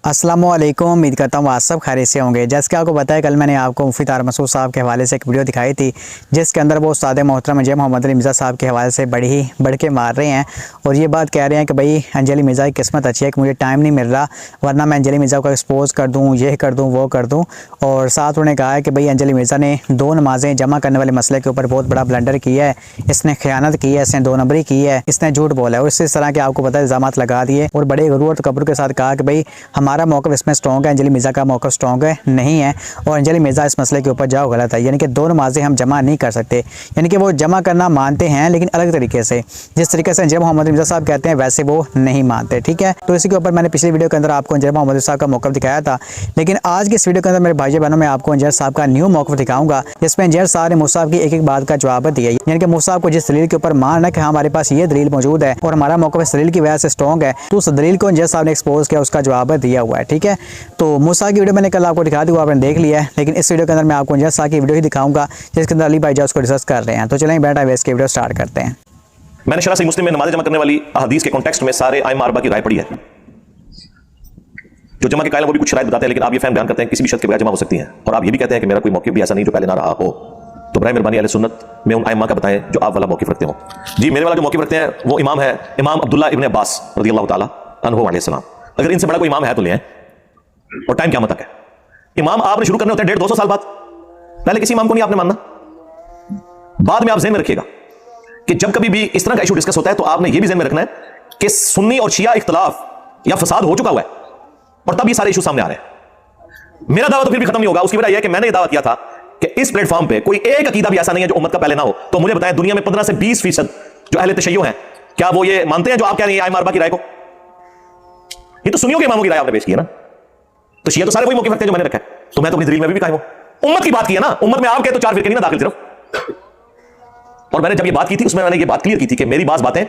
अस्सलामुअलैकुम। उम्मीद करता हूँ आप सब खैरियत से होंगे। जैसे कि आपको बताया, कल मैंने आपको मुफ्ती तारिक मसूद साहब के हवाले से एक वीडियो दिखाई थी, जिसके अंदर वो उस्ताद मोहतरम अंजली मोहम्मद अली मिर्ज़ा साहब के हवाले से बड़ी ही बढ़ के मार रहे हैं और ये बात कह रहे हैं कि भाई अंजली मिर्ज़ा की किस्मत अच्छी है कि मुझे टाइम नहीं मिल रहा, वरना मैं अंजली मिर्ज़ा को एक्सपोज कर दूँ, ये कर दूँ, वो कर दूँ। और साथ उन्होंने कहा है कि भाई अंजली मिर्ज़ा ने 2 नमाज़ें जमा करने वाले मसले के ऊपर बहुत बड़ा ब्लंडर किया है, इसने खयानत की है, इसने 2 नंबरी की है, इसने झूठ बोला है और इस तरह के आपको पता है इल्ज़ाम लगा दिए और बड़े गुरूर और तकब्बुर के साथ कहा कि भाई हमारा मौक़िफ़ इसमें स्ट्रॉन्ग है, अंजलि मिर्ज़ा का मौक़िफ़ स्ट्रॉन्ग है नहीं है और अंजलि मिर्ज़ा इस मसले के ऊपर जाओ गलत है। यानी कि 2 नमाज़ें हम जमा नहीं कर सकते, यानी कि वो जमा करना मानते हैं लेकिन अलग तरीके से, जिस तरीके से अंजली मोहम्मद मिर्ज़ा साहब कहते हैं वैसे वो नहीं मानते। ठीक है, तो इसी के ऊपर मैंने पिछली वीडियो के अंदर आपको अंजली मोहम्मद साहब का मौक़िफ़ दिखाया था, लेकिन आज की इस वीडियो के अंदर मेरे भाई बहनों में आपको अंजली साहब का न्यू मौक़िफ़ दिखाऊंगा, जिसमें अंजली साहब ने मूसा साहब की एक एक बात का जवाब दिया। यानी कि मूसा साहब को जिस दलील के ऊपर मान है कि हमारे पास ये दलील मौजूद है और हमारा मौक़िफ़ इस दलील की वजह से स्ट्रॉन्ग है, तो उस दलील को अंजली साहब ने एक्सपोज किया, उसका जवाब दिया हुआ है। ठीक है, तो मूसा की वीडियो मैंने कल आपको दिखा दी, वो आपने देख लिया है, लेकिन इस वीडियो के अंदर मैं आपको अंजली साहब की वीडियो ही दिखाऊंगा जिसके अंदर अली भाई जो उसको डिस्कस कर रहे हैं। तो चलें बैठा वेस्ट की वीडियो स्टार्ट करते हैं। मैंने शरह सही मुस्लिम में नमाज़ जमा करने वाली अहदीस के कॉन्टेक्स्ट में सारे आइमा अरबा की राय पढ़ी है। जो जमा के कायल वो भी कुछ शराइत बताते हैं, लेकिन आप ये फहम बयान करते हैं किसी भी शर्त के बगैर जमा हो सकती है, और आप ये भी कहते हैं कि मेरा कोई मौक़िफ़ भी ऐसा नहीं जो पहले ना रहा हो। तो बराए मेहरबानी अहले सुन्नत में उन आइमा का बताएं जो आप वाला मौक़िफ़ रखते हो। जी, मेरे वाला जो मौक़िफ़ रखते हैं वो इमाम है इमाम अब्दुल्ला इब्न अब्बास रज़ियल्लाहु ताला अन्हु अलैहिस्सलाम। अगर इनसे बड़ा कोई इमाम है तो ले आएं, और टाइम क़यामत तक है। इमाम आपने शुरू करने होते हैं 150-200 साल बाद, पहले किसी इमाम को नहीं आपने मानना। बाद में आप ज़हन में रखिएगा कि जब कभी भी इस तरह का इशू डिस्कस होता है तो आपने ये भी ज़हन में रखना है कि सुन्नी और शिया इख्तिलाफ या फसाद हो चुका हुआ है और तब ये सारे इशू सामने आ रहे हैं। मेरा दावा तो फिर भी खत्म नहीं होगा। उसकी वजह यह है कि मैंने ये दावा किया था कि इस प्लेटफॉर्म पे कोई एक अकीदा भी ऐसा नहीं है जो उम्मत का पहले ना हो। तो मुझे बताएं, दुनिया में 15 से 20% जो अहले तशय्युअ हैं, क्या वो ये मानते हैं जो आप कह रहे हैं आइमा अरबा की राय को? ये तो सुन्नियों के इमामों की राय आपने पेश की है ना। तो शिया तो सारे वही मौक़िफ़ रखते हैं जो मैंने रखा है। तो मैं तो अपनी दलील में भी कायम हूं। उम्मत की बात की है ना, उम्मत में आप कहे तो 4 फिरके नहीं ना दाखिल सिर्फ। और मैंने जब ये बात की थी उसमें मैंने ये बात क्लियर की थी कि मेरी बात बातें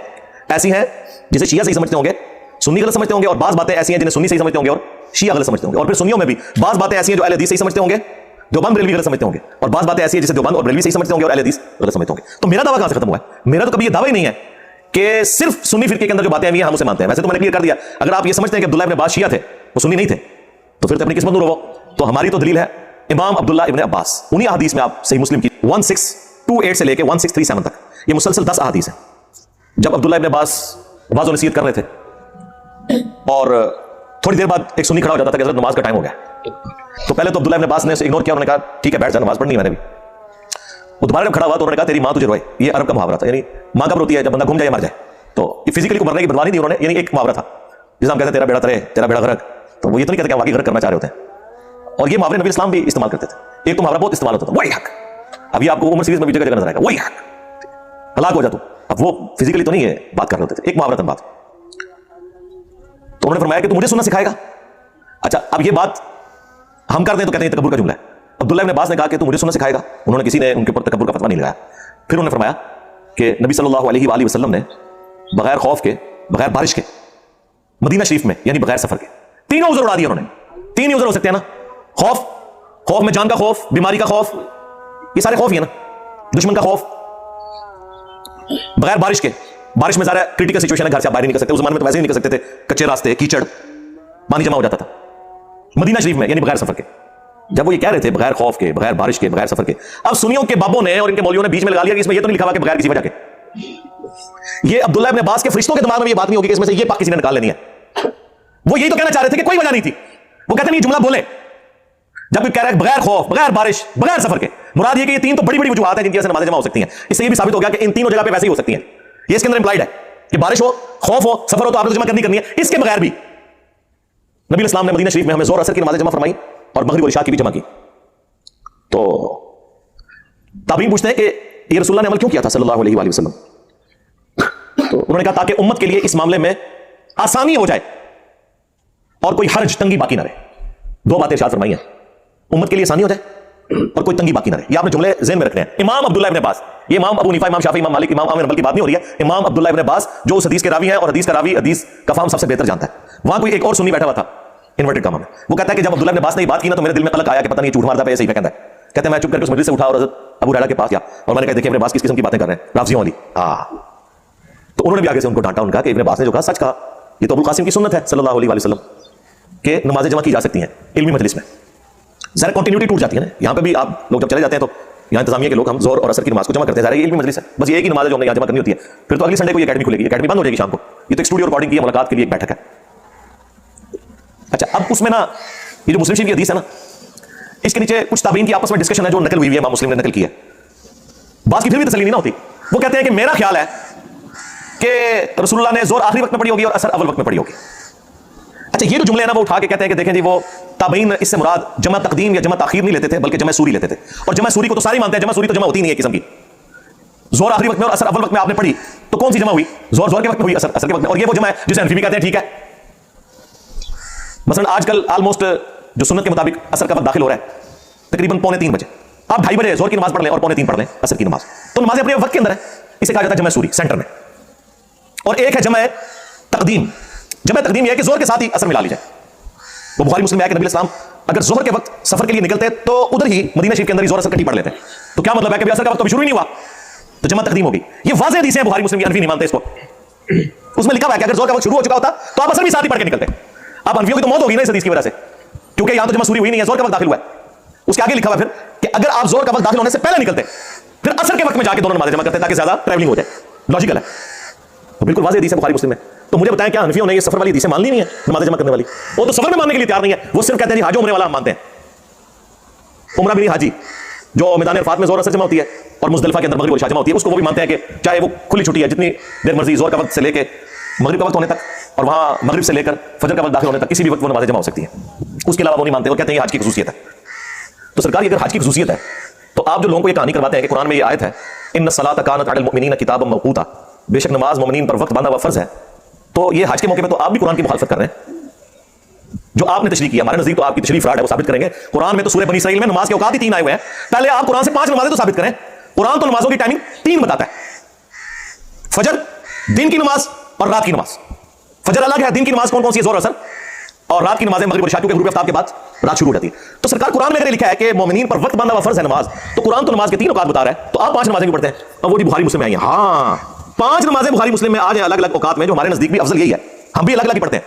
ऐसी हैं जिसे शिया सही समझते होंगे, सुन्नी गलत समझते होंगे, और बात बातें ऐसी हैं जिन्हें सुन्नी सही समझते होंगे और शिया गलत समझते होंगे। और फिर सुन्नियों में भी बात बातें ऐसी हैं जो अहले हदीस सही समझते होंगे, देवबंद बरेलवी गलत समझते होंगे, और बात बातें ऐसी हैं जिसे देवबंद और बरेलवी सही समझते होंगे और अहले हदीस गलत समझते होंगे। तो मेरा दावा कहां से खत्म हुआ है? मेरा तो कभी ये दावा ही नहीं है कि सिर्फ सुन्नी फिरके के अंदर जो बातें हैं हम उसे मानते हैं। वैसे तो मैंने क्लियर कर दिया, अगर आप ये समझते हैं कि अब्दुल्ला इब्न अब्बास शिया थे, वो सुन्नी नहीं थे, तो फिर तो अपनी किस्मत दूर हो। तो हमारी तो दलील है इमाम अब्दुल्ला इब्न अब्बास। उन्हीं हदीस में आप सही मुस्लिम की 1628 से लेकर 1637 तक ये मुसलसल 10 हदीस है। जब अब्दुल्ला इब्न अब्बास वाज़ और नसीहत कर रहे थे और थोड़ी देर बाद एक सुन्नी खड़ा हो जाता था कि हज़रत नमाज का टाइम हो गया, तो पहले तो अब्दुल्ला इब्न अब्बास ने उसे इग्नोर किया। उन्होंने कहा ठीक है बैठ जा, नमाज पढ़नी है मैंने भी। वो दोबारा जब खड़ा हुआ तो उन्होंने कहा तेरी माँ तुझे रोए। ये अरब का मुहावरा था, यानी माँ कब रोती है? जब बंदा घूम जाए मर जाए। तो फिजिकली को मरने की बदवानी थी उन्होंने, यानी एक मुहावरा था जिसे हम कहते हैं तेरा बेड़ा तरे तेरा बेड़ा गरक। तो वो ये तो नहीं कहते कि वाकई गरक करना चाह रहे होते हैं, और ये मुहावरे नबी इस्लाम भी इस्तेमाल करते थे। एक तो मुहावरा बहुत इस्तेमाल होता था, वही हक। अभी आपको उम्र सीरीज में भी जगह जगह नजर आएगा, वही हक, हलाक हो जा तू। अब वो फिजिकली तो नहीं है बात कर रहे होते थे, एक मुहावरा था बात। तो उन्होंने फरमाया कि तू मुझे सुनना सिखाएगा। अच्छा, अब ये बात हम करते हैं तो कहते हैं तकब्बुर का जुमला है। अब्दुल्ला इब्न अब्बास ने कहा कि तू मुझे सुनना सिखाएगा। उन्होंने किसी ने उनके ऊपर तकब्बुर का फतवा नहीं लगाया। फिर उन्होंने फरमाया कि नबी सल्लल्लाहु अलैहि वसल्लम ने बगैर खौफ के, बगैर बारिश के, मदीना शरीफ में, यानी बगैर सफर के 3 उज़र उड़ा दिए उन्होंने। 3 ही उज़र हो सकते हैं ना, खौफ में जान का खौफ, बीमारी का खौफ, ये सारे खौफ ही है ना, दुश्मन का खौफ, बगैर बारिश के, बारिश में सारा क्रिटिकल सिचुएशन है, घर से आप बाहर नहीं निकल सकते। उस जमाने में तो वैसे ही नहीं निकल सकते थे, कच्चे रास्ते, कीचड़, पानी जमा हो जाता था। मदीना शरीफ में यानी बगैर सफर के, जब वो ये कह रहे थे बगैर खौफ के, बगैर बारिश के, बगैर सफर के, अब सुन्नियों के बाबों ने और इनके मौलवियों ने बीच में लगा लिया कि इसमें ये तो नहीं लिखा हुआ कि बगैर किसी वजह के। ये अब्दुल्ला इब्न अब्बास के फरिश्तों के दिमाग में ये बात नहीं होगी कि इसमें से ये पाक किसी ने निकाल लेनी है। वो यही तो कहना चाह रहे थे कि कोई वजह नहीं थी। वो कहते नहीं जुमला बोले जब भी कह रहा है बगैर खौफ, बगैर बारिश, बगैर सफर के, मुराद ये कि ये 3 तो बड़ी बड़ी वजूहात हैं जिनकी वजह से नमाज़ें जमा हो सकती हैं। इससे ये भी साबित हो गया कि इन तीनों जगह पे वैसे ही हो सकती हैं। ये इसके अंदर इंप्लाइड है कि बारिश हो, खौफ हो, सफर हो तो आपने जमा करनी है। इसके बगैर भी नबी इस्लाम ने मदीना शरीफ में हमें जोर असर की नमाज़ें जमा फरमाई और मगरिब और इशा की भी जमा की। तो ताबीन पूछते हैं कि ये रसूलुल्लाह ने अमल क्यों किया था सल्लल्लाहु अलैहि वसल्लम? तो उन्होंने कहा ताकि उम्मत के लिए इस मामले में आसानी हो जाए और कोई हर्ज, तंगी बाकी ना रहे। 2 बातें इरशाद फरमाई हैं, उम्मत के लिए आसानी हो जाए और कोई तंगी बाकी ना रहे। ये आपने जुमले ज़हन में रखने हैं। इमाम अब्दुल्ला इब्न अब्बास, ये इमाम अबू हनीफा, इमाम शाफी, इमाम मालिक, इमाम अहमद की बात नहीं हो रही है। इमाम अब्दुल्ला इब्न अब्बास जो उस हदीस के रावी हैं, और हदीस का रावी हदीस का फाहम सबसे बेहतर जानता है। वहां कोई एक और सुन्नी बैठा हुआ था इन्वर्टेड कामा में, वो कहता है कि जब अब्दुल्ला इब्न अब्बास ने बात की ना तो मेरे दिल में कलक आया कि पता नहीं झूठ मारता है सही कहता है। कहते हैं मैं चुप करके उस मजलिस से उठा और हज़रत अबू हुरैरा के पास गया और मैंने कहा देखिए इब्न अब्बास किस किस्म की बातें कर रहे हैं, राफ़ज़ियों वाली। तो उन्होंने भी आगे से उनको डांटा, उनका कि इब्न अब्बास ने जो कहा सच कहा, ये तो अबुल कासिम की सुन्नत है सल्लल्लाहु अलैहि वसल्लम। कि नमाजें जमा की जा सकती हैं इल्मी मजलिस में। ज़रा कंटिन्यूटी टूट जाती है ना। यहाँ पे भी आप लोग जब चले जाते हैं तो यहाँ इंतजामिया के लोग हम जोर और असर की नमाज को जमा करते हैं। ज़रा ये इल्मी मजलिस है, बस ये एक ही नमाज है जो हमने यहाँ जमा करनी होती है। फिर तो अगली संडे को ये अकेडमी खुलेगी, अकेडमी बंद हो जाएगी शाम को। ये तो एक स्टूडियो रिकॉर्डिंग की मुलाकात के लिए एक बैठक है। अच्छा, अब उसमें ना ये जो मुस्लिम शरीफ की हदीस है ना, इसके नीचे कुछ ताबीन की आपस में डिस्कशन है जो नकल हुई है, इमाम मुस्लिम ने नकल की है। बात की फिर भी तसल्ली नहीं ना होती। वो कहते हैं कि मेरा ख्याल है कि रसूलुल्लाह ने जोर आखिरी वक्त में पड़ी होगी और असर अव्वल वक्त में पड़ी होगी। अच्छा, ये जो जुमले हैं ना वो उठा के कहते हैं कि देखें जी वो ताबीन इससे मुराद जमा तकदीम या जमा ताखीर नहीं लेते थे, बल्कि जमा सूरी लेते थे। और जमा सूरी को तो सारी मानते हैं, जमा सूरी तो जमा होती नहीं है किस्म की। जोर आखिरी वक्त में और असर अव्वल वक्त में आपने पढ़ी तो कौन सी जमा हुई? जोर जोर के वक्त में हुई, असर असर के वक्त में। और ये वो जमा है जिसे हनफी भी कहते हैं, ठीक है। मसलन आजकल ऑलमोस्ट जो सुन्नत के मुताबिक असर का वक्त दाखिल हो रहा है तकरीबन 2:45 बजे। आप 2:30 बजे जोर की नमाज पढ़ लें और 2:45 पढ़ लें असर की नमाज, तो नमाज अपने वक्त के अंदर है। इसे कहा जाता है जमा सूरी सेंटर में। और एक है जमा तकदीम। जमा तकदीम यह है कि जोर के साथ ही असर मिला ली जाए। वो बुखारी मुस्लिम में है कि नबी इस्लाम अगर जोहर के वक्त सफर के लिए निकलते तो उधर ही मदीना शरीफ के अंदर ही जोर असर इकट्ठी पढ़ लेते। तो क्या मतलब है कि असर का वक्त तो शुरू ही नहीं हुआ, तो जमा तकदीम होगी। ये वाज़ेह हदीसें हैं बुखारी मुस्लिम की, हनफी नहीं मानते इसको। उसमें लिखा हुआ है कि अगर जोर का वक्त शुरू हो चुका होता तो आप असर भी साथ ही पढ़ के निकलते। अब हनफियों की तो मौत होगी ना इस हदीस की वजह से, क्योंकि यहां तो जमा सूरी हुई नहीं है, जोर का वक्त दाखिल हुआ है। उसके आगे लिखा हुआ फिर कि अगर आप जोर का वक्त दाखिल होने से पहले निकलते फिर असर के वक्त में जाके दोनों नमाजें जमा करते ताकि ज्यादा ट्रैवलिंग हो जाए। लॉजिकल है, तो बिल्कुल वाज़ेह हदीस है बुखारी मुस्लिम में। तो मुझे बताएं क्या हनफियों ने ये सफर वाली हदीसें मान ली नहीं है नमाजें जमा करने वाली? वो तो सफर में मानने के लिए तैयार नहीं है। वो सिर्फ कहते हैं हाजी उम्रे वाला हम मानते हैं। उम्रा भी नहीं, हाजी जो मैदान अरफात में जोर असर जमा होती है और मुज़दलिफा के अंदर मगरिब और इशा जमा होती है, उसको वो भी मानते हैं कि चाहे वो खुली छुट्टी है, जितनी देर मर्जी जोर का वक्त से लेकर मगरिब का वक्त होने तक और वहां मगरिब से लेकर फजर का वक्त दाखिल होने तक किसी भी वक्त वो नमाजें जमा हो सकती हैं। उसके अलावा वो नहीं मानते और कहते हैं हज की खुसूसियत है। तो सरकार अगर हज की खुसूसियत है तो आप जो लोगों को ये कहानी करवाते हैं कि कुरान में ये आयत है इन्न सलात कानत अलल मुमिनीन किताबम मौकूता, बेशक नमाज मोमिनीन पर वक्त बांधा हुआ फर्ज है, तो ये हज के मौके पे तो आप भी कुरान की मुखालफत कर रहे हैं। जो आपने तशरीह किया, हमारे नजदीक तो आपकी तशरीह फ्रॉड है, वो साबित करेंगे। कुरान में तो सूरह बनी इसराइल में नमाज के औकात ही 3 आए हुए हैं। पहले आप कुरान से 5 नमाजें तो साबित करें। कुरान तो नमाजों की टाइमिंग 3 बताता है, फजर, दिन की नमाज और रात की नमाज। फजर अलग है, दिन की नमाज कौन कौन सी है, जोर असर, और रात की नमाजें मगरिब और इशा, क्योंकि गुरूब आफ्ताब के बाद रात शुरू हो जाती है। तो सरकार कुरान में अगर लिखा है कि मोमिनीन पर वक्त बांधा हुआ फर्ज है नमाज, तो कुरान तो नमाज के 3 औकात बता रहा है, तो आप 5 नमाजें क्यों पढ़ते हैं? अब वो जी बुखारी मुस्लिम में आई है। हाँ, 5 नमाजें बुखारी मुस्लिम में आ जाए अलग अलग औकात में, जो हमारे नजदीक भी अफजल यही है। हम भी अलग अलग ही पढ़ते हैं,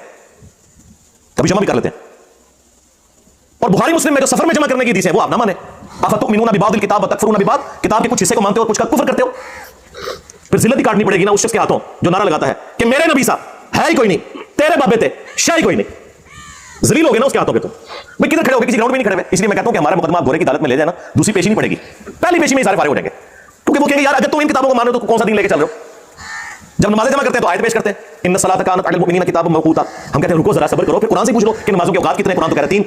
कभी जमा भी कर लेते हैं। और बुखारी मुस्लिम में जो सफर में जमा करने की हदीस है वो आप ना माने। अफतुमिनूना बिबादिल किताब व तकफुरूना बिबाद, किताब के कुछ हिस्से को मानते हो और कुछ का कुफ्र करते हो। फिर जिल्लत ही काटनी पड़ेगी ना उस शख्स के हाथों जो नारा लगाता है कि मेरे नबी साहब है ही कोई नहीं, तेरे बाबे थे शाह ही कोई नहीं। जलील हो गए ना उसके हाथों पे। तुम भाई किधर खड़े हो गए? किसी ग्राउंड में नहीं खड़े हुए। इसलिए मैं कहता हूं कि हमारा मुकदमा घोड़े की अदालत में ले जाए ना, दूसरी पेशी नहीं पड़ेगी, पहली पेशी में सारे फारिग हो जाएंगे। क्योंकि वो कहेंगे यार अगर तुम इन किताबों को मानो तो कौन सा दिन लेके चल रहे हो? जब नमाजें जमा करते हैं तो आयत पेश करते हैं इन्न सलात कानत अलल मुमिनीन किताबम मौकूता। हम कहते हैं रुको जरा सब्र करो, फिर कुरान से पूछ लो कि नमाजों के औकात कितने। कुरान तो कह रहा है 3,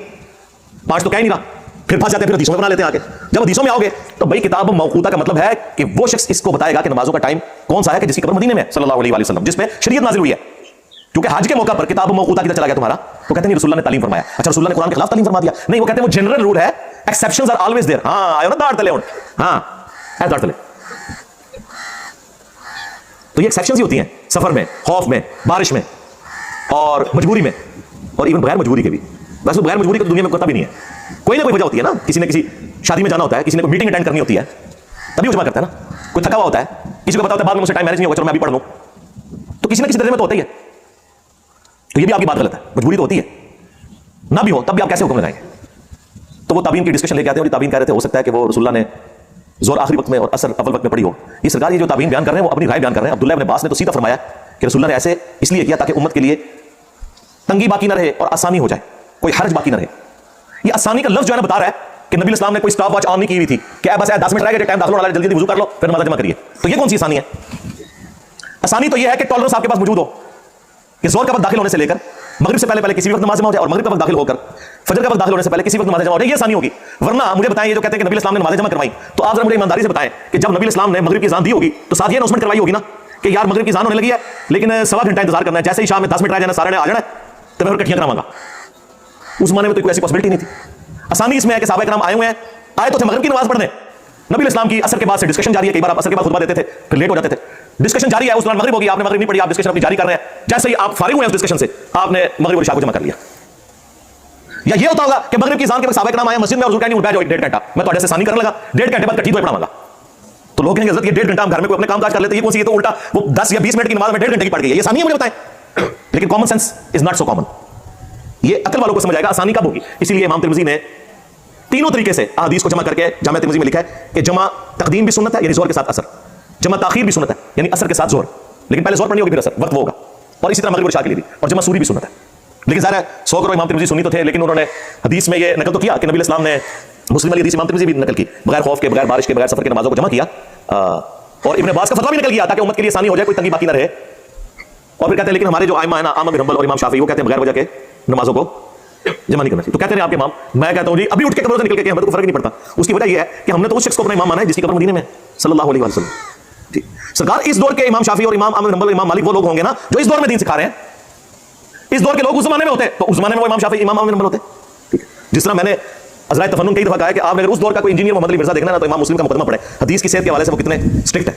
5 तो कह नहीं रहा। फिर फंस जाते हैं, फिर हदीसों में बना लेते हैं आगे। जब हदीसों में आओगे तो भाई किताब मौकूता का मतलब है कि वो शख्स इसको बताएगा कि नमाजों का टाइम कौन सा है कि जिसकी कब्र मदीने में सल्लल्लाहु अलैहि वसल्लम, जिस पे शरीयत नाजिल हुई है। क्योंकि हज के मौका पर किताब मौकूता किधर चला गया तुम्हारा? तो कहते हैं रसूलुल्लाह ने तालीम फरमाया। अच्छा, रसूलुल्लाह ने कुरान के खिलाफ तालीम फरमा दिया? नहीं, वो कहते हैं वो जनरल रूल है, एक्सेप्शंस आर ऑलवेज देयर। हां, आयो ना दाढ़ तले, हां है दाढ़ तले। तो ये एक्सेप्शंस ही होती हैं सफर में, खौफ में, बारिश में और मजबूरी में, और इवन बगैर मजबूरी के भी। बस बगैर मजबूरी की दुनिया में कोई भी नहीं है। कोई ना कोई वजह होती है ना, किसी ने किसी शादी में जाना होता है, किसी ने कोई मीटिंग अटेंड करनी होती है, तभी वो जमा करता है ना। कोई थका हुआ होता है, किसी को पता होता है बाद में मुझे टाइम मैनेज नहीं होगा, चलो मैं अभी पढ़ लूं, तो किसी ना किसी दर्जे में तो होता ही है। तो ये भी आपकी बात गलत है, मजबूरी तो होती है ना भी हो तब भी आप कैसे हुक्म लगाएंगे? तो वो ताबीन की डिस्कशन लेके आते हैं और ताबीन कह रहे थे हो सकता है कि वो रसूलुल्लाह ने जोर आखिरी वक्त में और असर अव्वल वक्त में पड़ी हो। ये सरकार ये जो ताबीन बयान कर रहे हैं वो अपनी राय बयान कर रहे हैं। अब्दुल्लाह इब्न अब्बास ने तो सीधा फरमाया कि रसूलुल्लाह ने ऐसे इसलिए किया ताकि उम्मत के लिए तंगी बाकी ना रहे और आसानी हो जाए, कोई हर्ज बाकी ना रहे। ये आसानी का लफ्ज जो है ना बता रहा है कि नबी इस्लाम ने कोई स्टॉप वॉच ऑन नहीं की हुई थी कि बस 10 मिनट रह गए, टाइम दाखिल होने वाला है, जल्दी वुजू कर लो फिर नमाज जमा करिए। तो ये कौन सी आसानी है? आसानी तो ये है कि टॉलरेंस आपके पास मौजूद हो कि जोर का वक्त दाखिल होने से लेकर मगरिब से पहले किसी वक्त नमाज जमा हो जाए और मगरिब का वक्त दाखिल होकर फजर का वक्त दाखिल होने से पहले किसी वक्त नमाज जमा हो जाए। ये आसानी होगी। वरना मुझे बताएं, ये जो कहते हैं कि नबी इस्लाम ने नमाज जमा करवाई, तो आप जरा मुझे ईमानदारी से बताएं कि जब नबी इस्लाम ने मगरिब की अज़ान दी होगी तो साथ ये अनाउंसमेंट करवाई होगी ना कि यार मगरिब की अज़ान होने लगी है, लेकिन सवा घंटा इंतजार करना है, जैसे ही शाम में 10 मिनट रह जाना सारे ने आ जाना तो मैं और इकट्ठियां कराऊंगा। उस जमाने में तो कोई ऐसी पॉसिबिलिटी नहीं थी। आसानी इसमें है कि सहाबा किराम आए हुए हैं, आए तो थे मगरिब की नमाज पढ़ने। नबी इस्लाम की असर के बाद से डिस्कशन जारी है, कई बार आप असर के बाद खुतबा देते थे फिर लेट हो जाते थे, डिस्कशन जारी है, उस दौरान मगरिब होगी, आपने मगरिब नहीं पढ़ी, आप डिस्कशन अपनी जारी कर रहे हैं, जैसे ही आप फारिग हुए उस डिस्कशन से आपने मगरिब और इशा को जमा कर लिया। या ये होता होगा कि मगरिब की अज़ान के वक्त सहाबा किराम आए मस्जिद में और हुजूर कहने बैठ जाओ 1.5 घंटा, मैं तो से सानी करने लगा, 1.5 घंटे बाद कटी तो पढ़ाऊंगा। तो लोग कहेंगे हज़रत ये 1.5 घंटा हम घर में कोई अपने काम काज कर लेते हैं, ये कौन सी, ये तो उल्टा वो 10 या 20 मिनट की नमाज में 1.5 घंटे की पड़ गई है, ये सानी है मुझे बताएं। लेकिन common sense is not so common. ये अकल वालों को समझ आएगा आसानी कब होगी। इसीलिए इमाम तिरमिजी ने तीनों तरीके से हदीस को जमा करके जामिया तिरमिजी में लिखा है कि जमा तकदीम भी सुन्नत है, यानी जोर के साथ असर, जमा ताखीर भी सुन्नत है, यानी असर के साथ जोर, लेकिन पहले जोर पढ़नी होगी फिर असर, वक्त वो होगा। और इसी तरह मगरिब और इशा के लिए भी, और जमा सूरी भी सुन्नत है। लेकिन ज़ाहिर है 100 करोड़ इमाम तिरमिजी सुन्नी तो थे, लेकिन उन्होंने हदीस में ये नकल तो किया कि नबी इस्लाम ने मुस्लिम वाली हदीस इमाम तिरमिजी भी नकल की, बगैर खौफ के, बगैर बारिश के, बगैर सफर के नमाजों को जमा किया। और इब्न अब्बास का फतवा भी निकल गया ताकि उम्मत के लिए आसानी हो जाए, कोई तंगी बाकी ना रहे। और फिर कहते हैं लेकिन हमारे जो आइमा है ना, अहमद बिन हंबल और इमाम शाफी, वो कहते हैं बगैर वजह के नमाजों को जमा नहीं करना चाहिए। तो कहते हैं आपके इमाम, मैं कहता हूं जी अभी उठ के कब्र से निकल के हमें तो फर्क नहीं पड़ता। उसकी वजह यह है कि हमने तो उस शख्स को अपना इमाम माना है जिसकी कब्र मदीने में सल्लल्लाहु अलैहि वसल्लम। जी सरकार, इस दौर के इमाम शाफी और इमाम अहमद बिन हंबल, इमाम मालिक वो लोग होंगे ना जो इस दौर में दीन सिखा रहे हैं। इस दौर के लोग उस जमाने में होते तो उस जमाने में वो इमाम शाफी, इमाम अहमद बिन हंबल होते। ठीक है, जिस तरह मैंने अज़राए तफन्नुन कई दफा कहा है कि आपने अगर उस दौर का कोई इंजीनियर मोहम्मद अली मिर्जा देखना है ना, तो इमाम मुस्लिम का मुकदमा पढ़े, हदीस की सेहत के हवाले से वो कितने स्ट्रिक्ट है।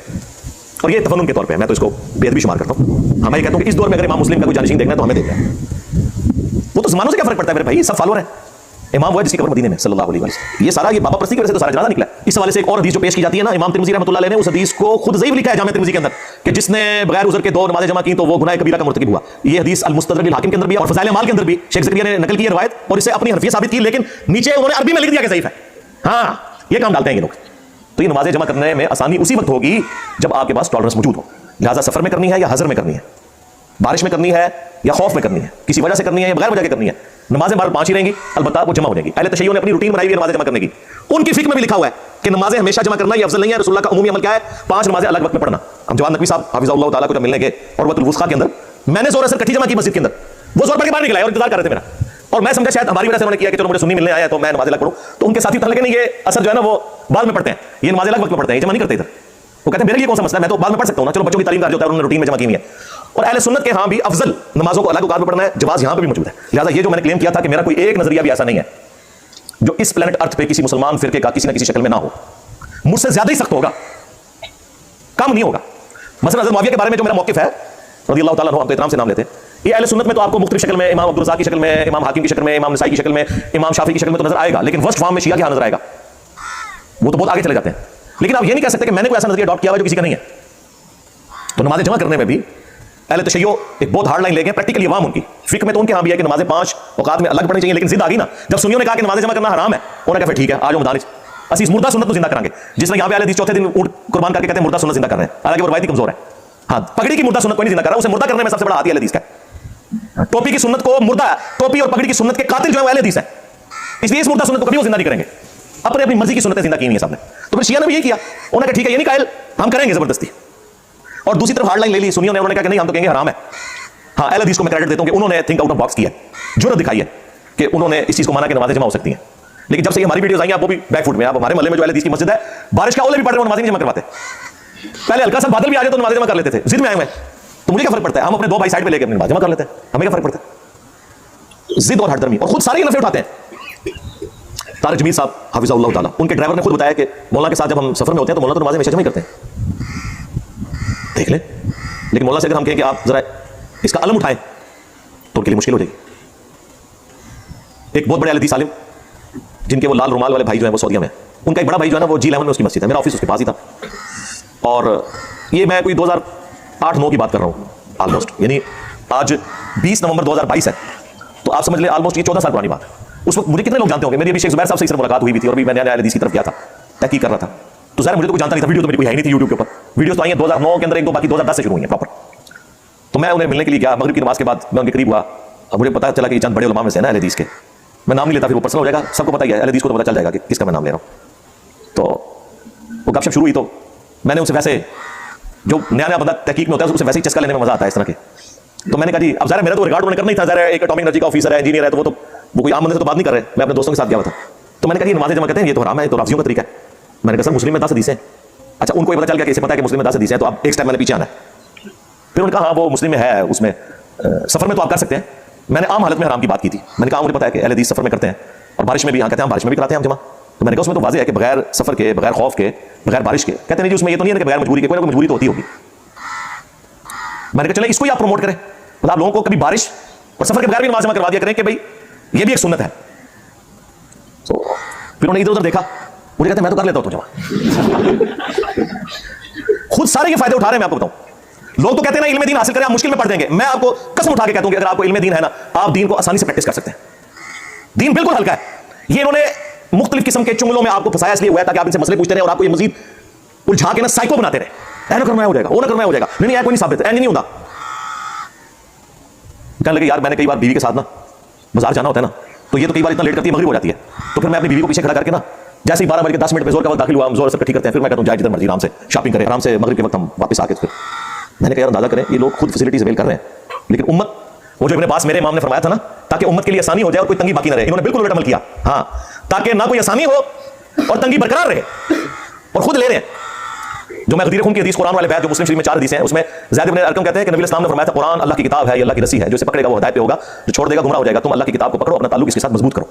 और ये तफन्नुन के तौर पे मैं तो इसको बेअदबी शुमार करता हूं। मैं ये कहता हूं कि इस दौर में अगर इमाम मुस्लिम का कोई जानशीन देखना है तो हमें देखना है। वो तो जमानों से क्या फर्क पड़ता है मेरे भाई, सब फॉलोअर है। इमाम वो है जिसकी कब्र मदीने में सल्लल्लाहु अलैहि वसल्लम। ये सारा ये बाबा परस्ती की वजह से तो सारा जनाजा निकला। इस हवाले से एक और हदीस जो पेश की जाती है ना, इमाम तिरमिजी रहमतुल्लाह अलैह ने उस हदीस को खुद ज़ईफ़ लिखा है जामिया तिरमिजी के अंदर कि जिसने बगैर उज़र के 2 नमाज़ें जमा की तो वो गुनाह कबीरा का मुर्तकिब हुआ। ये हदीस अल मुस्तदरक लिल हाकिम के अंदर भी है और फ़ज़ाइल अमाल के अंदर भी शेख ज़करिया ने नकल की है रवायत और इसे अपनी हरफियत साबित की, लेकिन नीचे उन्होंने अरबी में लिख दिया कि ज़ईफ़ है। हाँ, ये काम डालते हैं ये लोग। तो ये नमाज़ें जमा करने में आसानी उसी वक्त होगी जब आपके पास टॉलरेंस मौजूद हो। लिहाजा सफर में करनी है या हज़र में करनी है, बारिश में करनी है या खौफ में करनी है, किसी वजह से करनी है या बगैर वजह के करनी है, नमाजें बार 5 ही रहेंगी, अलबत्ता वो जमा हो जाएगी। अहले तशय्युअ ने अपनी रूटीन बनाई हुई है नमाजें जमा करने की। उनकी फिक्र में भी लिखा हुआ है कि नमाजें हमेशा जमा करना ये अफजल नहीं है। रसूलुल्लाह का उमूमी अमल क्या है? 5 नमाजें अलग वक्त में पढ़ना। हम जवान नकवी साहब हाफिज़हुल्लाह तआला को जब मिलने गए और वतुल वुस्क़ा के अंदर मैंने ज़ोर असर इकट्ठी जमा की मस्जिद के अंदर, वो ज़ोर पढ़ के बाहर निकला और इंतजार कर रहे थे मेरा, और मैं समझा शायद हमारी वजह से उन्होंने किया कि चलो मुझे सुन्नी मिलने आया तो मैं नमाज़ अलग पढ़ूं। तो उनके साथी लगे नहीं, ये असर जो है ना वो बाद में पढ़ते हैं, ये नमाज़ अलग वक्त में पढ़ते हैं, ये जमा नहीं करते इधर। वो कहते हैं मेरे लिए कौन सा मसला है, मैं तो बाद में पढ़ सकता हूं ना, चलो बच्चों की तालीम का जो होता है उन्होंने रूटीन में जमा की हुई है। और अहले सुन्नत के यहाँ भी अफजल नमाजों को अलग औकात में पढ़ना है, जवाज यहाँ पे भी मौजूद है। लिहाजा ये जो मैंने क्लेम किया था कि मेरा कोई एक नजरिया भी ऐसा नहीं है जो इस प्लेनेट अर्थ पे किसी मुसलमान फिरके का किसी न किसी शक्ल में ना हो, मुझसे ज्यादा ही सख्त होगा, कम नहीं होगा। मसलन हज़रत मुआविया के बारे में जो मेरा मौक़िफ़ है रज़ियल्लाहु ताला अन्हु, हम तो इतराम से नाम लेते हैं, ये अहले सुन्नत में तो आपको मुख्तलिफ शक्ल में, इमाम अब्दुल रज़्ज़ाक़ की शक्ल में, इमाम हाकिम की शक्ल में, इमाम नसाई की शक्ल में, इमाम शाफी की शक्ल में तो नजर आएगा, लेकिन वर्स्ट फॉर्म में शिया के यहाँ नजर आएगा। वो तो बहुत आगे चले जाते हैं। लेकिन आप ये नहीं कह सकते कि मैंने कोई ऐसा नजरिया अडॉप्ट किया हुआ जो किसी का नहीं है। तो नमाजें जमा करने में भी अहले तशय्युअ एक बहुत हार्ड लाइन ले गए, प्रैक्टिकली अवाम उनकी फिक्र में तो उनके यहाँ भी है कि नमाजें 5 औकात में अलग पढ़नी चाहिए, लेकिन जिद आ गई ना, जब सुन्नियों ने कहा कि नमाजें जमा करना हराम है, उन्होंने कहा फिर ठीक है, आज मैदान असि इस मुर्दा सुन्नत को जिंदा करांगे। जिस तरह यहाँ पे अहले हदीस चौथे दिन ऊंट कुर्बान करके कहते हैं मुर्दा सुन्नत जिंदा कर रहे हैं, हालांकि वो रवायती कमजोर है। हाँ, पगड़ी की मुर्दा सुन्नत कोई नहीं जिंदा कर रहा, उसे मुर्दा करने में सबसे बड़ा हाथ अहले हदीस का। टोपी की सुन्नत को मुर्दा, टोपी और पगड़ी की सुन्नत के कातिल जो है वो अहले हदीस है, इसलिए इस मुर्दा सुन्नत को कभी वो जिंदा नहीं करेंगे, अपने अपनी मर्जी की सुन्नतें जिंदा की हुई है सबने। तो फिर शिया ने भी यही किया, उन्होंने कहा ठीक है ये नहीं कायल, हम करेंगे जबरदस्ती। और दूसरी तरफ हार्ड लाइन ले ली सुन्नियों ने, उन्होंने कहा कि नहीं हम तो कहेंगे हराम है। हाँ, अहले हदीस को मैं क्रेडिट देता हूं कि उन्होंने थिंक आउट ऑफ बॉक्स किया, जुर्रत दिखाई है कि उन्होंने इस चीज को माना कि नमाजें जमा हो सकती हैं। लेकिन जब से हमारी वीडियोस आई हैं, आप वो भी बैकफुट में, आप हमारे मोहल्ले में जो अहले हदीस की मस्जिद है, बारिश का ओले भी पड़ रहे हैं, नमाजें नहीं जमा करवाते। पहले हल्का सा बादल भी आ जाए तो नमाजें जमा कर लेते थे, जिद में आए हुए। तो मुझे क्या फर्क पड़ता है, हम अपने 2 भाई साइड पे लेके अपनी नमाज जमा कर लेते हैं, हमें क्या फर्क पड़ता है? जिद और हरदर्मी, और खुद सारे नफे उठाते हैं। तारिक जमील साहब हाफिज़हुल्लाह ताला, उनके ड्राइवर ने खुद बताया कि मौलाना के साथ जब हम सफर में होते हैं तो मौलाना तो नमाजें हमेशा जमा ही करते हैं, देख ले। लेकिन मौलाना से अगर हम कहें कि आप जरा इसका अलम उठाएं तो उनके लिए मुश्किल हो जाएगी। एक बहुत बड़े अहले हदीस आलिम जिनके वो लाल रुमाल वाले भाई जो है वो सऊदीया में, उनका एक बड़ा भाई जो है ना वो G11 में उसकी मस्जिद है, मेरा ऑफिस उसके पास ही था। और ये मैं कोई 2008-9 की बात कर रहा हूँ ऑलमोस्ट, यानी आज 20 नवंबर 2022 है, तो आप समझ ले ऑलमोस्ट ये 14 साल पुरानी बात है। उस वक्त मुझे कितने लोग जानते होंगे, मेरी अभी शेख ज़ुबैर साहब से इस तरह मुलाकात हुई भी थी और अभी मैं नया हदीस की तरफ गया था, तहकीक कर रहा था। तो ज़ाहिर मुझे तो कोई जानता नहीं था, वीडियो तो मेरी कोई है नहीं थी यूट्यूब के ऊपर, वीडियोस तो आई हैं 2009 के अंदर, एक दो बाकी 2010 से शुरू हुई हैं प्रॉपर। तो मैं उन्हें मिलने के लिए गया, मगरिब की नमाज के बाद मैं उनके करीब हुआ। अब मुझे पता चला कि चंद बड़े उलमा में से ना अहले हदीस के, मैं नाम नहीं लेता फिर वो पर्सनल हो जाएगा, सबको पता ही है, अहले हदीस को तो पता चल जाएगा कि किसका मैं नाम ले रहा हूँ। तो वो गपशप शुरू हुई, तो मैंने उनसे वैसे जो नया नया बंदा तहकीक में होता है उससे वैसे ही चस्का लेने में मजा आता है इस तरह के। तो मैंने कहा जी अब ज़रा मेरा तो रिकॉर्ड उन्होंने करना ही था, ज़रा एक एटॉमिक एनर्जी का ऑफिसर है, इंजीनियर है, तो वो कोई आम बंदे से तो बात नहीं कर रहे, मैं अपने दोस्तों के साथ गया था। तो मैंने कहा नमाजें जमा करते हैं, ये तो हराम है, ये तो राफ़ियों का तरीका है। मैंने कहा सर मुस्लिम में 10 हदीसें। अच्छा, उनको ये पता चल गया, कैसे पता है कि मुस्लिम में 10 हदीसें हैं, तो आप एक स्टेप मैंने पीछे आना है। फिर उन्होंने कहा हाँ वो मुस्लिम में है, उसमें सफ़र में तो आप कर सकते हैं। मैंने आम हालत में हराम की बात की थी, मैंने कहा मुझे पता है कि अहले हदीस सफ़र में करते हैं और बारिश में भी, यहाँ कहते हैं बारिश में भी कराते हैं हम जमा। तो मैंने कहा उसमें तो वाज़ेह है कि बगैर सफ़र के, बगैर खौफ के, बगैर बारिश के। कहते नहीं जी उसमें ये तो नहीं है कि बगैर मजबूरी के, कोई ना कोई मजबूरी तो होती होगी। मैंने कहा चले इसको ही आप प्रमोट करें, मतलब आप लोगों को कभी बारिश और सफ़र के बगैर भी नमाज जमा करवा दिया करें कि भाई ये भी एक सुन्नत है। तो फिर उन्होंने इधर उधर देखा, मुझे कहते मैं तो कर लेता हूँ जमा। खुद सारे के फायदे उठा रहे हैं, मैं आपको बताऊं। लोग तो कहते हैं ना इल्म दीन हासिल करें आप मुश्किल में पड़ जाएंगे। मैं आपको कसम उठा के कहता हूं कि अगर आपको इल्म दीन है ना, आप दीन को आसानी से प्रैक्टिस कर सकते हैं। दीन बिल्कुल हल्का है। ये इन्होंने मुख्तलिफ किस्म के चुंगलों में आपको फंसाया इसलिए हुआ है ताकि आप इनसे मसले पूछते रहे और आपको ये मजीद उलझा के ना साइको बनाते रहे। ऐ ना करना हो जाएगा, वो ना करना हो जाएगा, नहीं कोई नहीं साबित, ऐ नहीं होता। कहने लगे यार मैंने कई बार बीवी के साथ ना बाजार जाना होता है ना, तो ये तो कई बार इतना लेट करती है मगरिब हो जाती है, तो फिर मैं अपनी बीवी को पीछे खड़ा करके ना जैसे ही 12 बज के 10 मिनट पे जोर का वक्त दाखिल हुआ, हम जोर से इकट्ठी करते हैं, फिर मैं कहता हूं जाए जिधर मर्जी आराम से शॉपिंग करें, आराम से मगरिब के वक्त हम वापस आके फिर। मैंने कहा यार अंदाजा करें ये लोग खुद फैसिलिटीज अवेल कर रहे हैं, लेकिन उम्मत वो जो इब्ने अब्बास मेरे इमाम ने फरमाया था ना, ताकि उम्मत के लिए आसानी हो जाए और कोई तंगी बाकी ना रहे, इन्होंने बिल्कुल उलट अमल किया। हाँ, ताकि ना कोई आसानी हो और तंगी बरकरार रहे, और खुद ले रहे हैं। जो मैं गदीर खून की हदीस कुरान वाले बैत जो मुस्लिम शरीफ में 4 हदीसें हैं, उसमें ज़ैद इब्न अरकम कहते हैं कि नबी इस्लाम ने फरमाया था कुरान अल्लाह की किताब है, ये अल्लाह की रस्सी है, जो इसे पकड़ेगा वो हिदायत पे होगा, जो छोड़ देगा गुमराह हो जाएगा। तुम अल्लाह की किताब को पकड़ो, अपना ताल्लुक इसके साथ मजबूत करो।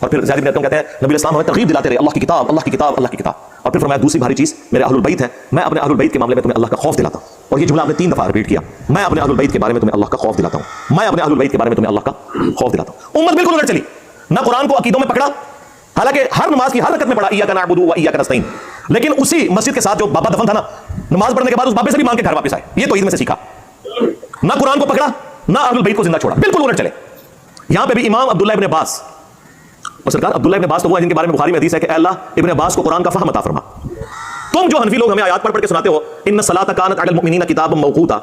और फिर ज़ैद इब्न अरकम कहते हैं नबी इस्लाम हमें तरगीब दिलाते रहे अल्लाह की किताब, अल्लाह की किताब, अल्लाह की किताब। और फिर फरमाया दूसरी भारी चीज़ मेरे अहलुल बैत है, मैं अपने अहलुल बैत के मामले में तुम्हें अल्लाह का खौफ दिलाता हूँ। और ये जुमला आपने 3 दफा रिपीट किया, मैं अपने अहलुल बैत के बारे में तुम्हें अल्लाह का खौफ दिलाता हूँ, मैं अपने अहलुल बैत के बारे में तुम्हें अल्लाह का खौफ दिलाता हूँ। उम्मत बिल्कुल उलट चली, ना कुरान को अकीदों में पकड़ा, हालांकि हर नमाज की हर रकत में पढ़ा इय्याका नअबुदु व इय्याका नस्तईन, लेकिन उसी मस्जिद के साथ जो बाबा दफन था ना, नमाज पढ़ने के बाद उस बाबे से भी मांग के घर वापस आए। ये तो ईद में से सीखा, ना कुरान को पकड़ा ना अहलुल बैत को जिंदा छोड़ा, बिल्कुल उलट चले। यहां पे भी इमाम अब्दुल्लाह इब्न अब्बास, और सरकार अब्दुल्लाह इब्न अब्बास तो वो है जिनके बारे में बुखारी में हदीस है कि अल्लाह इब्न अब्बास को कुरान का फहम अता फरमा। तुम जो हनफी लोग हमें आयत पढ़ के सुनाते हो इन्न सलाता कानत अलल मुमिनीना किताबन मौकूता,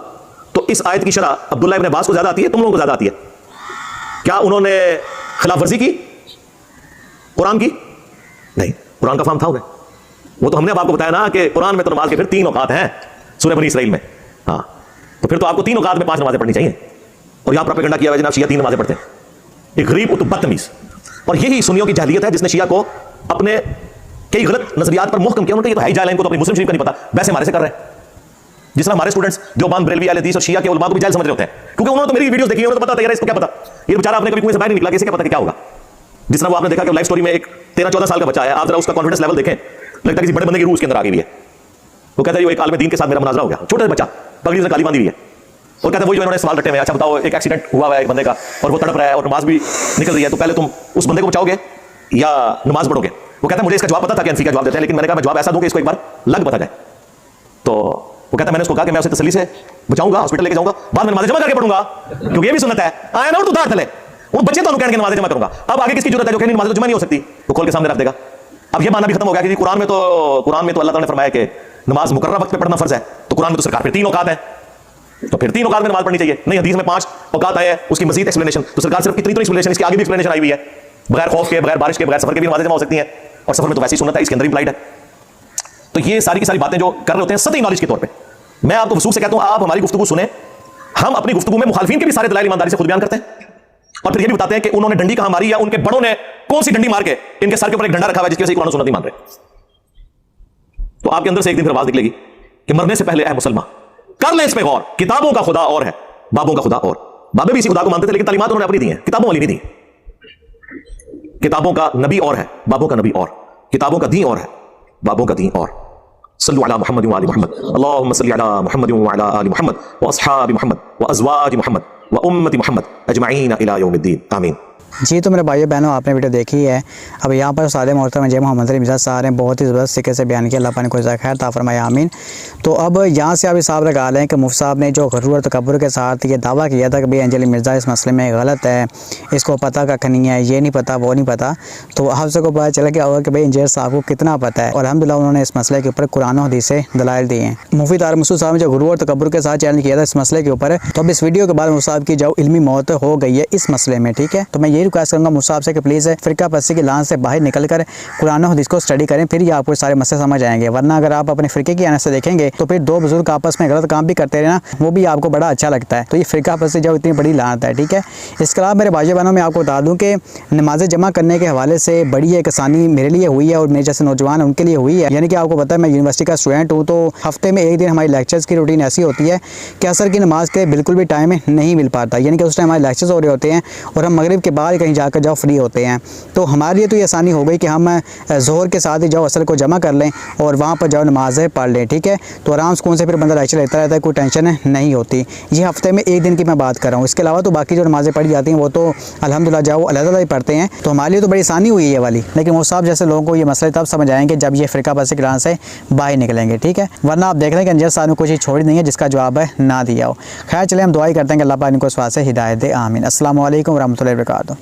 तो इस आयत की शरह अब्दुल्लाह इब्न अब्बास को ज्यादा आती है, तुम लोगों को ज्यादा आती है क्या? उन्होंने खिलाफ वर्जी की कुरान की? नहीं, कुरान का फहम था उन्हें। वो तो हमने आपको बताया ना कि कुरान में तो नमाज के फिर 3 औकात हैं सूरह बनी इसराइल में। हाँ, तो फिर तो आपको 3 औकात में 5 नमाजें पढ़नी चाहिए। और यहां प्रोपेगेंडा किया हुआ जनाब शिया 3 नमाजें पढ़ते हैं, एक गरीब तो बदतमीज। और यही सुन्नियों की जाहिलियत है जिसने शिया को अपने कई गलत नजरियात पर मुहकम किया। उन्होंने ये तो है जाहिल, इनको तो अपनी मुस्लिम शरीफ का नहीं पता, वैसे हमारे से कर रहे हैं। जिस तरह हमारे स्टूडेंट्स देवबंद बरेलवी अहले हदीस और शिया के उलमा को भी जाहिल समझ रहे होते हैं, क्योंकि उन्होंने तो मेरी वीडियोस देखी है, उन्हें तो पता था यार इसको क्या पता, ये बेचारा अपने कभी कुएं से बाहर नहीं निकला, कैसे क्या पता कि क्या होगा। जिस तरह वो आपने देखा कि लाइफ स्टोरी में एक 13-14 साल का बच्चा है, आप जरा उसका कॉन्फिडेंस लेवल देखें, लगता है किसी बड़े बंदे की रूह उसके अंदर आ गई है। वो कहता है वो एक आलिम दीन के साथ मेरा मुनाजरा हो गया, छोटा सा बच्चा पगड़ी से काली बांधी हुई है, और कहता है वही जो इन्होंने सवाल रटे हुए, अच्छा बताओ एक एक्सीडेंट हुआ है एक बंदे का और वो तड़प रहा है और नमाज भी निकल रही है, तो पहले तुम उस बंदे को बचाओगे या नमाज पढ़ोगे? वो कहता है मुझे इसका जवाब पता था कि अनफी का जवाब देते हैं, लेकिन मैंने कहा मैं जवाब ऐसा दूं कि इसको एक बार लग बता जाए। तो वो कहता है मैंने उसको कहा कि मैं उसे तसल्ली से बचाऊंगा, हॉस्पिटल लेके जाऊंगा, बाद में नमाज जमा करके पढ़ूंगा, क्योंकि ये भी सुन्नत है। आया ना और तू दाढ़ थले, वो बच्चे तो कहने के नमाज जमा करूंगा। अब आगे किसकी जरूरत है जो कहने नमाज तो जमा नहीं हो सकती, वो खोल के सामने रख देगा। अब ये मानना भी खत्म हो गया कि कुरान में तो अल्लाह ताला ने फरमाया कि नमाज मुकर्रर वक्त पे पढ़ना फर्ज है, तो कुरान में तो सरकार फिर 3 औकात है, तो फिर 3 औकात में नमाज पढ़नी चाहिए। नहीं, हदीस में 5 औकात आए हैं, उसकी मजीद एक्सप्लेनेशन, तो सरकार सिर्फ इतनी तो एक्सप्लेनेशन, इसके आगे भी एक्सप्लेनेशन आई हुई है। बगैर खौफ के, बगैर बारिश के, बगैर सफर के भी नमाजें जमा हो सकती हैं, और सफर में तो वैसी सुन्नत है, इसके अंदर इम्प्लाइड है। तो ये सारी की सारी बातें जो कर रहे होते हैं सतही नॉलेज के तौर पे, मैं आपको वसूख से कहता हूं आप हमारी गुफ्तगू सुने, हम अपनी गुफ्तगू में मुखालिफिन के भी सारे दलाइल ईमानदारी से खुद बयान करते हैं, और फिर ये भी बताते हैं कि उन्होंने डंडी कहां मारी या उनके बड़ों ने कौन सी डंडी मार के इनके सर के ऊपर एक डंडा रखा हुआ है जिसकी वजह से कुरान सुन्नत नहीं मान रहे। तो आपके अंदर से एक दिन फिर आवाज निकलेगी कि मरने से पहले ऐ मुसलमान कर ले इस पे गौर, किताबों का खुदा और है, बाबों का खुदा और। बाबे भी इसी खुदा को मानते थे, लेकिन तालीमात उन्होंने अपनी दी हैं, किताबों वाली नहीं दी। किताबों का नबी और है, बाबों का नबी और, किताबों का दी और है, बाबों का दी और। सल्लु अला मुहम्मद व आलि मुहम्मद, अल्लाहुम्मा सल्लि अला मुहम्मद व अला आलि मुहम्मद व अस्हाबि मुहम्मद व अज़वाजि मुहम्मद व उम्मति मुहम्मद अजमईन इला यौमिद्दीन, आमीन। जी, तो मेरे भाइयों बहनों आपने वीडियो देखी है। अब यहाँ पर सादे मोहतरम जय मोहम्मद अली मिर्ज़ा साहब ने बहुत ही ज़बरदस्त तरीके से बयान किया, अल्लाह पाक ने कोई खैर ता फरमाए, आमीन। तो अब यहाँ से आप हिसाब लगा लें कि मुफ्ती साहब ने जो गरूर और तकब्बुर के साथ ये दावा किया था कि भाई अंजलि मिर्ज़ा इस मसले में गलत है, इसको पता कख नहीं है, ये नहीं पता वो नहीं पता, तो आप सबको पता चला कि होगा कि भाई अंजल साहब को कितना पता है, और अल्हम्दुलिल्लाह उन्होंने इस मसले के ऊपर कुरान और हदीस से दलाइल दिए हैं। मुफ्ती तारिक मसूद साहब ने जो गरूर और तकब्बुर के साथ चैलेंज किया था इस मसले के ऊपर, तो अब इस वीडियो के बाद मुफ्ती साहब की जो इल्मी मौत हो गई है इस मसले में, ठीक है। तो मैं यही रिक्वेस्ट करूँगा मुफ्ती साहब से कि प्लीज़ फ़िरका परस्ती की लान से बाहर निकल कर कुरान और हदीस को स्टडी करें, फिर ये आपको सारे मसले समझ आएंगे। वरना अगर आप अपने फ़िरके की आने से देखेंगे तो फिर 2 बुजुर्ग आपस में गलत काम भी करते रहना, वो भी आपको बड़ा अच्छा लगता है। तो ये फ़िरका परस्ती जो इतनी बड़ी लानत है, ठीक है। इसके अलावा मेरे भाई बहनों में आपको बता दूँ कि नमाज़ें जमा करने के हवाले से बड़ी एक आसानी मेरे लिए हुई है और मेरे जैसे नौजवान उनके लिए हुई है। यानी कि आपको पता है मैं यूनिवर्सिटी का स्टूडेंट हूँ, तो हफ्ते में एक दिन हमारी लेक्चर्स की रूटीन ऐसी होती है कि असर की नमाज़ के बिल्कुल भी टाइम नहीं मिल पाता, यानी कि उस टाइम हमारे लेक्चर्स हो रहे होते हैं और हम मगरिब के बाद बाहर कहीं जाकर जाओ फ्री होते हैं। तो हमारे लिए तो ये आसानी हो गई कि हम ज़ोहर के साथ ही जाओ असर को जमा कर लें और वहाँ पर जाओ नमाज़ें पढ़ लें, ठीक है। तो आराम सुकून से फिर बंदा लेक्चर लेता रहता है, कोई टेंशन नहीं होती। ये हफ्ते में एक दिन की मैं बात कर रहा हूँ, इसके अलावा तो बाकी जो नमाज़ें पढ़ी जाती हैं वो तो अल्हम्दुलिल्लाह जाओ अलग ही पढ़ते हैं। तो हमारे लिए तो बड़ी आसानी हुई है ये वाली, लेकिन वो साहब जैसे लोगों को ये मसले तब समझ आएंगे जब ये फ़िरका परस्ती के राह से बाहर निकलेंगे, ठीक है। वरना आप देख रहे हैं कि अंजर साहब ने कुछ छोड़ी नहीं है जिसका जवाब है ना दिया हो। खैर चले हम दुआ करते हैं कि अल्लाह पाक इनको इस बात से हिदायत दे, आमीन। अस्सलाम वालेकुम रहमतुल्लाहि व बरकातहू।